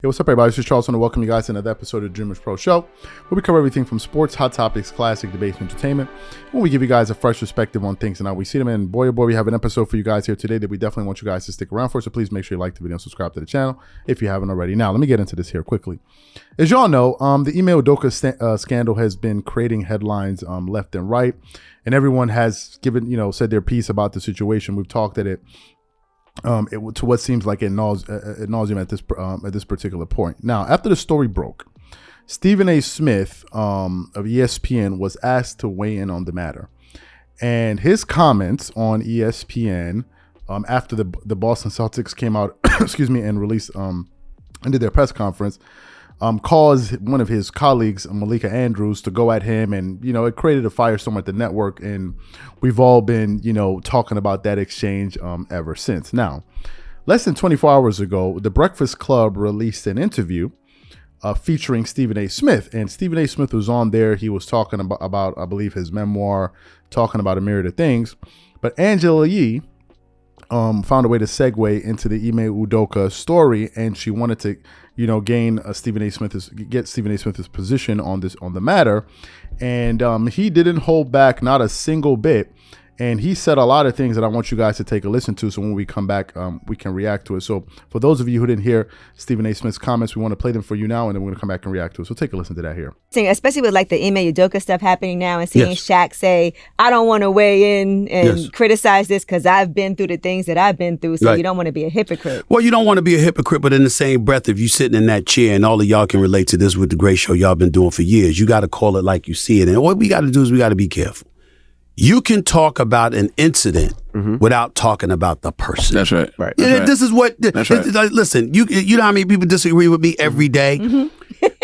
Hey, what's up, everybody? This is Charles, and I welcome you guys to another episode of Dreamerspro Show, where we cover everything from sports, hot topics, classic debates, and entertainment, when we give you guys a fresh perspective on things and how we see them. And boy, oh boy, we have an episode for you guys here today that we definitely want you guys to stick around for, so please make sure you like the video and subscribe to the channel if you haven't already. Now, let me get into this here quickly. As y'all know, the email Udoka scandal has been creating headlines left and right, and everyone has given, said their piece about the situation. We've talked at it. To what seems like ad nauseum at this particular point. Now, after the story broke, Stephen A. Smith of ESPN was asked to weigh in on the matter, and his comments on ESPN after the Boston Celtics came out, and released and did their press conference, caused one of his colleagues, Malika Andrews, to go at him, and it created a firestorm at the network, and we've all been talking about that exchange ever since. Now, less than 24 hours ago, The Breakfast Club released an interview featuring Stephen A. Smith, and Stephen A. Smith was on there. He was talking about I believe his memoir, talking about a myriad of things, but Angela Yee found a way to segue into the Ime Udoka story, and she wanted to get Stephen A. Smith's position on the matter, and he didn't hold back, not a single bit, and he said a lot of things that I want you guys to take a listen to, so when we come back, we can react to it. So for those of you who didn't hear Stephen A. Smith's comments, we want to play them for you now, and then we're going to come back and react to it. So take a listen to that here. Especially with like the Ime Udoka stuff happening now, and seeing Shaq say, I don't want to weigh in and criticize this because I've been through the things that I've been through, so you don't want to be a hypocrite. Well, you don't want to be a hypocrite, but in the same breath, if you're sitting in that chair, and all of y'all can relate to this with the great show y'all been doing for years, you got to call it like you see it. And what we got to do is we got to be careful. You can talk about an incident without talking about the person. That's right. Right. This is what. That's right. Listen, you know how many people disagree with me every day?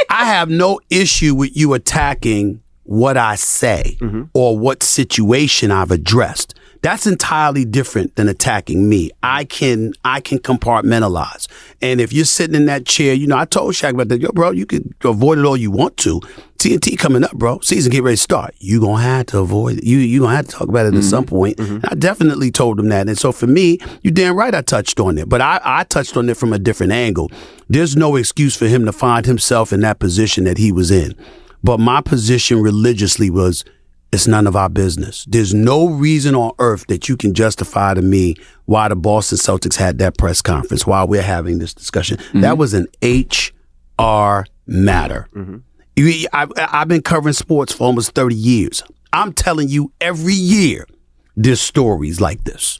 I have no issue with you attacking what I say or what situation I've addressed. That's entirely different than attacking me. I can compartmentalize. And if you're sitting in that chair, I told Shaq about that. Yo, bro, you can avoid it all you want to. TNT coming up, bro. Season get ready to start. You're going to have to avoid it. You're going to have to talk about it at some point. And I definitely told him that. And so for me, you're damn right I touched on it. But I touched on it from a different angle. There's no excuse for him to find himself in that position that he was in. But my position religiously was, it's none of our business. There's no reason on earth that you can justify to me why the Boston Celtics had that press conference, while we're having this discussion. That was an HR matter. I've been covering sports for almost 30 years. I'm telling you, every year, there's stories like this.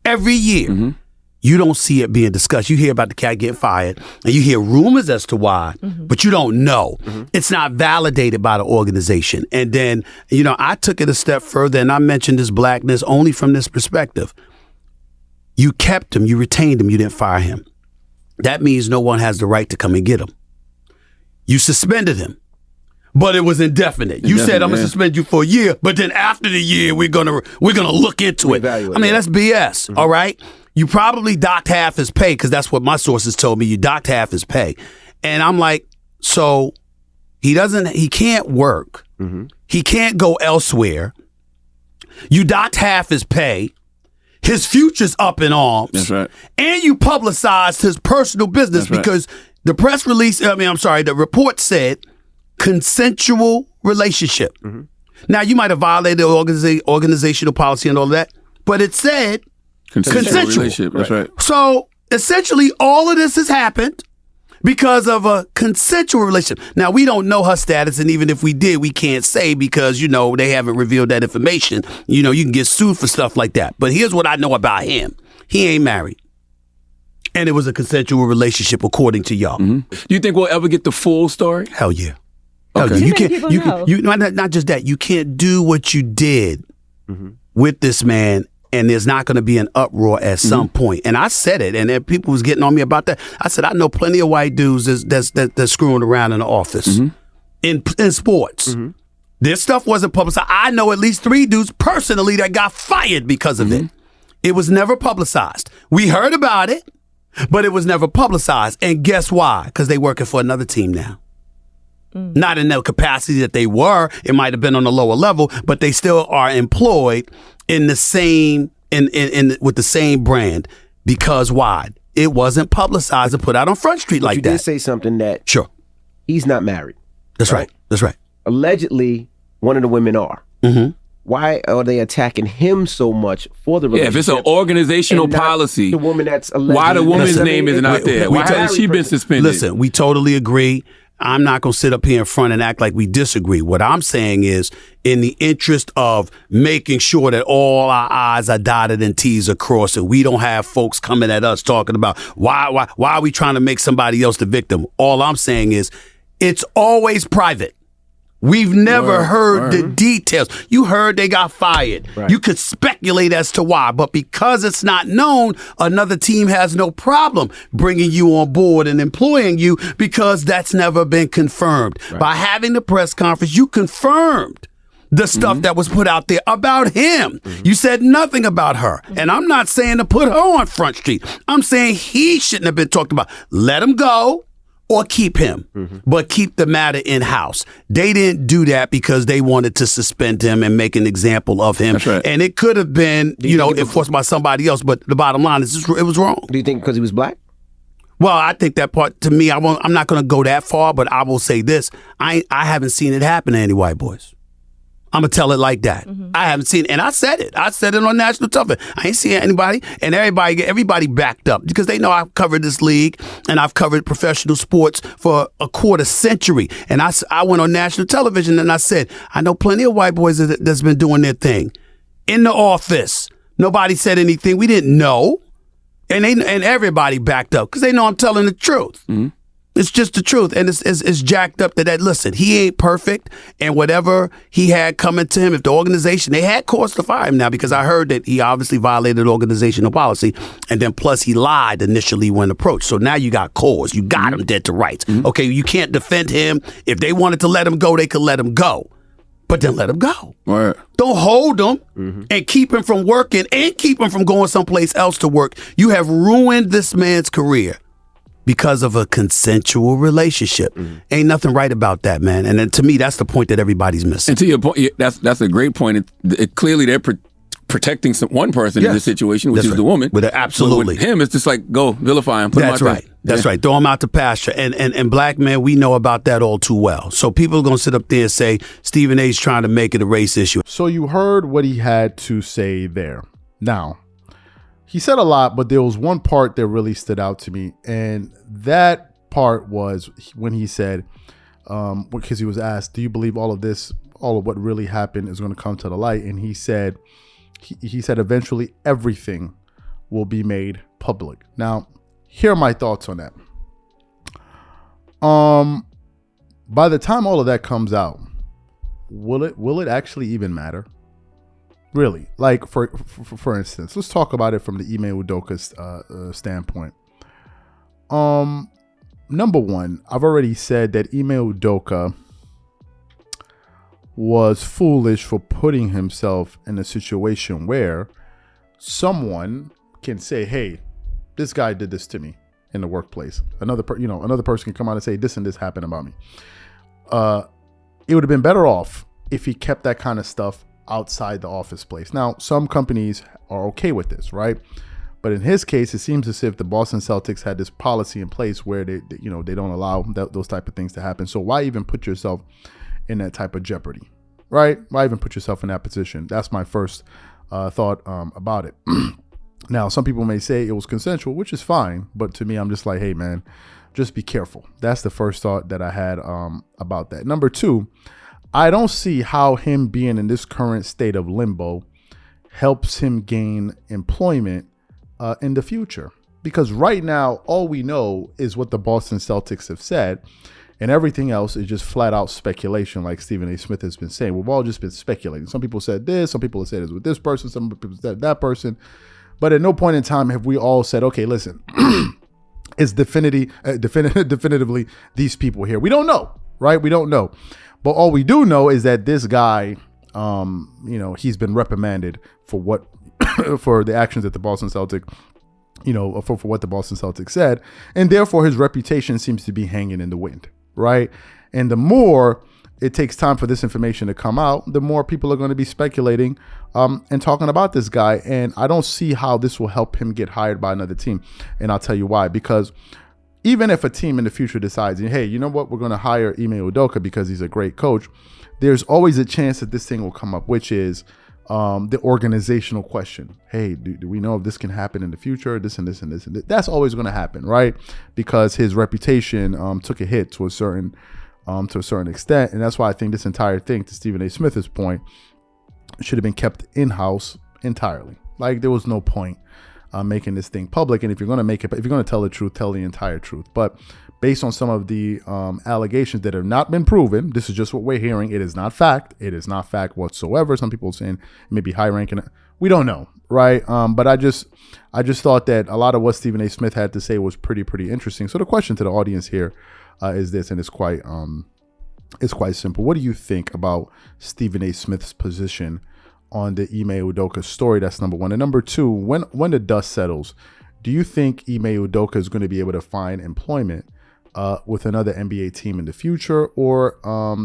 Every year. You don't see it being discussed. You hear about the cat getting fired, and you hear rumors as to why, but you don't know. It's not validated by the organization. And then, I took it a step further, and I mentioned this blackness only from this perspective. You kept him, you retained him, you didn't fire him. That means no one has the right to come and get him. You suspended him, but it was indefinite. You said, I'm going to suspend you for a year, but then after the year, we're gonna look into it. I mean, that's BS, all right? You probably docked half his pay, because that's what my sources told me. You docked half his pay. And I'm like, so he can't work. He can't go elsewhere. You docked half his pay. His future's up in arms. That's right. And you publicized his personal business because the press release, the report said consensual relationship. Now, you might have violated organizational policy and all of that, but it said consensual relationship. That's right. So essentially, all of this has happened because of a consensual relationship. Now, we don't know her status, and even if we did, we can't say because, they haven't revealed that information. You can get sued for stuff like that. But here's what I know about him. He ain't married. And it was a consensual relationship, according to y'all. Do you think we'll ever get the full story? Hell yeah. Okay. You can't, not just that. You can't do what you did with this man, and there's not going to be an uproar at some point. And I said it, and then people was getting on me about that. I said, I know plenty of white dudes that's screwing around in the office in sports. This stuff wasn't publicized. I know at least 3 dudes personally that got fired because of it. It was never publicized. We heard about it, but it was never publicized. And guess why? Because they working for another team now. Not in the capacity that they were. It might have been on a lower level, but they still are employed in the same with the same brand. Because why? it wasn't publicized and put out on Front Street like that. You did say something that sure he's not married. That's right. That's right. Allegedly, one of the women are. Mm-hmm. Why are they attacking him so much for the relationship? Yeah, if it's an organizational policy, the woman that's allegedly, why the woman's name isn't out there? Why hasn't she been suspended? Listen, we totally agree. I'm not going to sit up here in front and act like we disagree. What I'm saying is, in the interest of making sure that all our I's are dotted and T's are crossed, and we don't have folks coming at us talking about why are we trying to make somebody else the victim? All I'm saying is, it's always private. We've never heard the details. You heard they got fired. Right. You could speculate as to why, but because it's not known, another team has no problem bringing you on board and employing you because that's never been confirmed. Right. By having the press conference, you confirmed the stuff that was put out there about him. You said nothing about her. And I'm not saying to put her on Front Street. I'm saying he shouldn't have been talked about. Let him go. Or keep him, but keep the matter in-house. They didn't do that because they wanted to suspend him and make an example of him. That's right. And it could have been, enforced by somebody else, but the bottom line is it was wrong. Do you think because he was black? Well, I think that part, to me, I'm not going to go that far, but I will say this. I haven't seen it happen to any white boys. I'm going to tell it like that. I haven't seen it. And I said it. I said it on national television. I ain't seen anybody. And everybody backed up because they know I've covered this league and I've covered professional sports for a quarter century. And I went on national television and I said, I know plenty of white boys that's been doing their thing. In the office, nobody said anything. We didn't know. And everybody backed up because they know I'm telling the truth. It's just the truth. And it's jacked up that, listen, he ain't perfect. And whatever he had coming to him, if the organization, they had cause to fire him now because I heard that he obviously violated organizational policy. And then plus he lied initially when approached. So now you got cause. You got him dead to rights. Okay, you can't defend him. If they wanted to let him go, they could let him go. But then let him go. Right. Don't hold him and keep him from working and keep him from going someplace else to work. You have ruined this man's career. Because of a consensual relationship. Ain't nothing right about that, man. And then to me, that's the point that everybody's missing. And to your point, that's a great point. Clearly, they're protecting one person in this situation, which is the woman. Absolutely. With him, it's just like, go vilify him. Put him out right. there. That's right. Throw him out to pasture. And black men, we know about that all too well. So people are going to sit up there and say, Stephen A's trying to make it a race issue. So you heard what he had to say there. Now, he said a lot, but there was one part that really stood out to me. And that part was when he said, because he was asked, do you believe all of what really happened is going to come to the light? And he said, eventually everything will be made public. Now, here are my thoughts on that. By the time all of that comes out, will it actually even matter? Really, like for instance, let's talk about it from the Ime Udoka's standpoint. Number one, I've already said that Ime Udoka was foolish for putting himself in a situation where someone can say, "Hey, this guy did this to me in the workplace." Another person can come out and say, "This and this happened about me." It would have been better off if he kept that kind of stuff outside the office place. Now, some companies are okay with this, right? But in his case, it seems as if the Boston Celtics had this policy in place where they don't allow those type of things to happen. So why even put yourself in that type of jeopardy, right? Why even put yourself in that position? That's my first thought about it. Now, some people may say it was consensual, which is fine. But to me, I'm just like, hey, man, just be careful. That's the first thought that I had about that. Number two, I don't see how him being in this current state of limbo helps him gain employment in the future. Because right now, all we know is what the Boston Celtics have said, and everything else is just flat out speculation, like Stephen A. Smith has been saying. We've all just been speculating. Some people said this, some people have said it's with this person, some people said that person. But at no point in time have we all said, okay, listen, it's definitively these people here. We don't know, right? We don't know. But all we do know is that this guy, he's been reprimanded for for the actions that the Boston Celtics, for what the Boston Celtics said. And therefore, his reputation seems to be hanging in the wind, right? And the more it takes time for this information to come out, the more people are going to be speculating and talking about this guy. And I don't see how this will help him get hired by another team. And I'll tell you why. Because even if a team in the future decides, hey, you know what, we're going to hire Ime Udoka because he's a great coach, there's always a chance that this thing will come up, which is the organizational question. Hey, do we know if this can happen in the future? This and this and this and this. That's always going to happen, right? Because his reputation took a hit to a certain extent. And that's why I think this entire thing, to Stephen A. Smith's point, should have been kept in-house entirely. Like, there was no point making this thing public. And if you're going to make it, if you're going to tell the truth, tell the entire truth. But based on some of the allegations that have not been proven, this is just what we're hearing. It is not fact. It is not fact whatsoever. Some people are saying it may be high ranking. We don't know, right? But I just thought that a lot of what Stephen A. Smith had to say was pretty interesting. So the question to the audience here is this, and it's quite simple. What do you think about Stephen A. Smith's position on the Ime Udoka story? That's number one. And number two, when the dust settles, do you think Ime Udoka is going to be able to find employment with another NBA team in the future? Or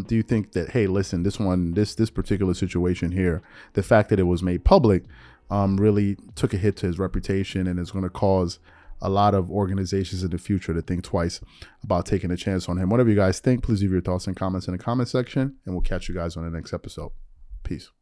do you think that, hey, listen, this particular situation here, the fact that it was made public really took a hit to his reputation and is going to cause a lot of organizations in the future to think twice about taking a chance on him? Whatever you guys think, please leave your thoughts and comments in the comment section, and we'll catch you guys on the next episode. Peace.